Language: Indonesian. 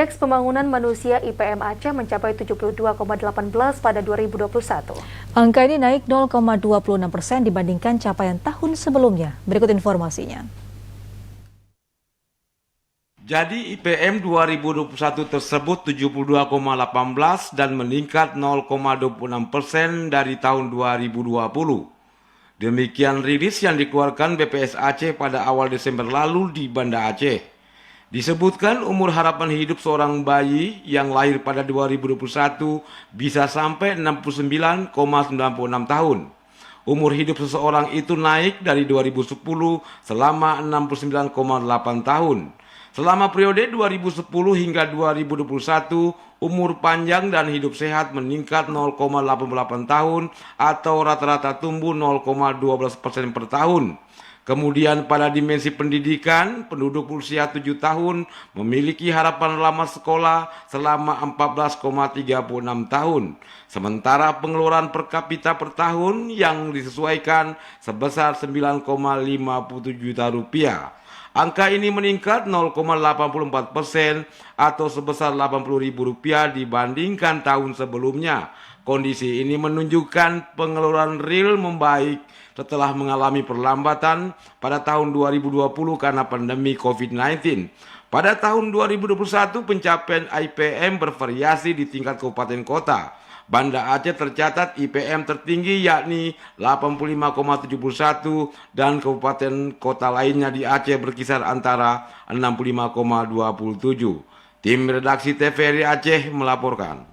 Indeks pembangunan manusia IPM Aceh mencapai 72,18 pada 2021. Angka ini naik 0,26% dibandingkan capaian tahun sebelumnya. Berikut informasinya. Jadi IPM 2021 tersebut 72,18 dan meningkat 0,26% dari tahun 2020. Demikian rilis yang dikeluarkan BPS Aceh pada awal Desember lalu di Banda Aceh. Disebutkan umur harapan hidup seorang bayi yang lahir pada 2021 bisa sampai 69,96 tahun. Umur hidup seseorang itu naik dari 2010 selama 69,8 tahun. Selama periode 2010 hingga 2021, umur panjang dan hidup sehat meningkat 0,88 tahun atau rata-rata tumbuh 0,12% per tahun. Kemudian pada dimensi pendidikan, penduduk usia 7 tahun memiliki harapan lama sekolah selama 14,36 tahun. Sementara pengeluaran per kapita per tahun yang disesuaikan sebesar 9,57 juta rupiah. Angka ini meningkat 0,84% atau sebesar Rp80.000 dibandingkan tahun sebelumnya. Kondisi ini menunjukkan pengeluaran real membaik setelah mengalami perlambatan pada tahun 2020 karena pandemi COVID-19. Pada tahun 2021 pencapaian IPM bervariasi di tingkat kabupaten kota. Banda Aceh tercatat IPM tertinggi yakni 85,71 dan kabupaten kota lainnya di Aceh berkisar antara 65,27. Tim redaksi TVRI Aceh melaporkan.